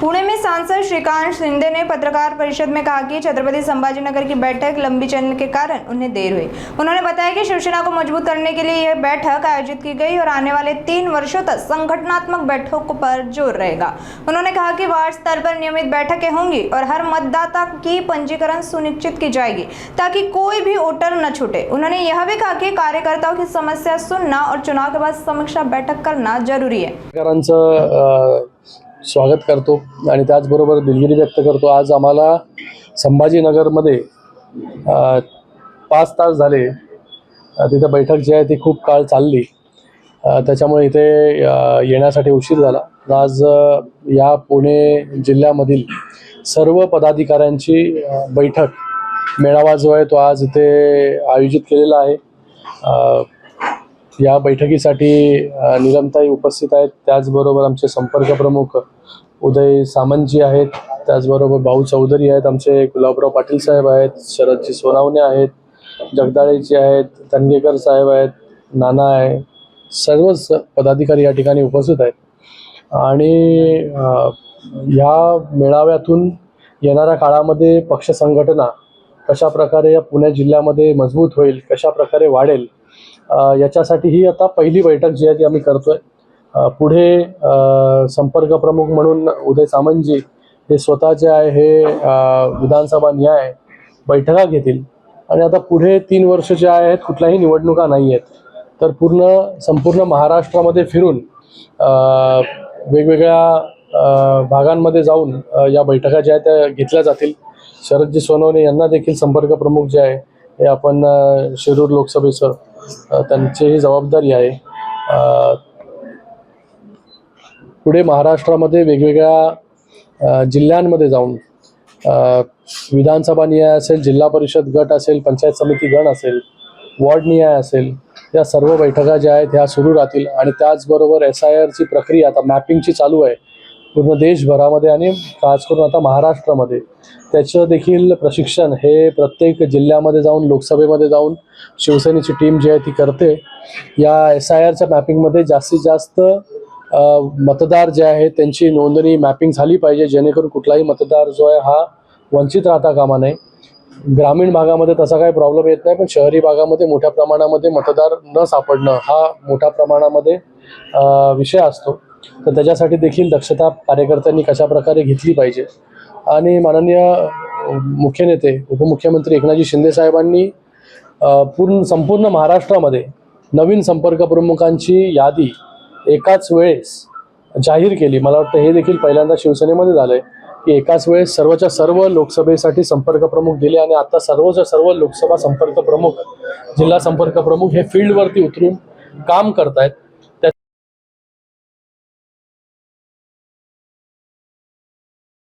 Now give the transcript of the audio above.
पुणे में सांसद श्रीकांत शिंदे ने पत्रकार परिषद में कहा कि छत्रपति संभाजीनगर की बैठक लंबी चलने के कारण उन्हें देर हुई। उन्होंने बताया कि शिवसेना को मजबूत करने के लिए यह बैठक आयोजित की गई और आने वाले 3 वर्षों तक संगठनात्मक बैठकों पर जोर रहेगा। उन्होंने कहा कि वार्ड स्तर पर नियमित बैठकें होंगी और हर मतदाता की पंजीकरण सुनिश्चित की जाएगी ताकि कोई भी वोटर न छूटे। उन्होंने यह भी कहा कि कार्यकर्ताओं की समस्या सुनना और चुनाव के बाद समीक्षा बैठक करना जरूरी है। स्वागत करतो आणि त्याचबरोबर दिलगिरी व्यक्त करतो। आज आम्हाला संभाजीनगरमध्ये 5 तास झाले तिथे बैठक जी आहे ती खूप काळ चालली, त्याच्यामुळे इथे येण्यासाठी उशीर झाला। आज या पुणे जिल्ह्यामधील सर्व पदाधिकाऱ्यांची बैठक मेळावा जो आहे तो आज इथे आयोजित केलेला आहे। या बैठकीसाठी निलमताई उपस्थित आहेत, त्याचबरोबर आमचे संपर्क प्रमुख उदय सामंतजी आहेत, त्याचबरोबर भाऊ चौधरी आहेत, आमचे गुलाबराव पाटील साहेब आहेत, शरदजी सोनावणे आहेत, जगदाळेजी आहेत, धनगेकर साहेब आहेत, नाना आहे, सर्वच पदाधिकारी या ठिकाणी उपस्थित आहेत। आणि ह्या मेळाव्यातून येणाऱ्या काळामध्ये पक्ष संघटना कशा प्रकारे या पुणे जिल्ह्यामध्ये मजबूत होईल, कशा प्रकारे वाढेल, याच्यासाठी ही आता पहिली बैठक जी आहे ती आम्ही करतोय। पुढे संपर्क प्रमुख म्हणून उदय सामंतजी हे स्वतः जे आहे हे विधानसभा न्याय बैठका घेतील आणि आता पुढे 3 वर्ष जे आहेत कुठल्याही निवडणुका नाही आहेत, तर संपूर्ण महाराष्ट्रामध्ये फिरून वेगवेगळ्या भागांमध्ये जाऊन या बैठका ज्या आहेत त्या घेतल्या जातील। शरदजी सोनवणे यांना देखील संपर्क प्रमुख जे आहे हे आपण शिरूर लोकसभेचं त्यांची ही जबाबदारी आहे। पुढे महाराष्ट्रामध्ये वेगवेगळ्या जिल्ह्यांमध्ये जाऊन विधानसभा निहाय असेल, जिल्हा परिषद गट असेल, पंचायत समिती गण असेल, वॉर्ड निहाय असेल, या सर्व बैठका ज्या आहेत ह्या सुरू राहतील। आणि त्याचबरोबर SIRची प्रक्रिया आता मॅपिंगची चालू आहे पूर्ण देशभरामध्ये आणि खास करून आता महाराष्ट्रामध्ये। त्याचं देखील प्रशिक्षण हे प्रत्येक जिल्ह्यामध्ये जाऊन लोकसभेमध्ये जाऊन शिवसेनेची टीम जी आहे ती करते। या SIRच्या मॅपिंगमध्ये जास्तीत जास्त मतदार जे आहे त्यांची नोंदणी मॅपिंग झाली पाहिजे, जेणेकरून कुठलाही मतदार जो आहे हा वंचित राहता कामा नये। ग्रामीण भागामध्ये तसा काही प्रॉब्लेम येत नाही, पण शहरी भागामध्ये मोठ्या प्रमाणामध्ये मतदार न सापडणं हा मोठ्या प्रमाणामध्ये विषय असतो। तर त्याच्यासाठी देखील दक्षता कार्यकर्त्यांनी कशा प्रकारे घेतली पाहिजे। आणि माननीय मुख्य नेते उपमुख्यमंत्री एकनाथजी शिंदे साहेबांनी संपूर्ण महाराष्ट्रामध्ये नवीन संपर्क प्रमुखांची यादी एकाच वेळेस जाहीर केली। मला वाटतं हे देखील पहिल्यांदा शिवसेनेमध्ये झालंय की एकाच वेळेस सर्वच्या सर्व लोकसभेसाठी संपर्क प्रमुख दिले आणि आता सर्वच्या सर्व लोकसभा संपर्क प्रमुख, जिल्हा संपर्क प्रमुख हे फील्डवरती उतरून काम करतायत।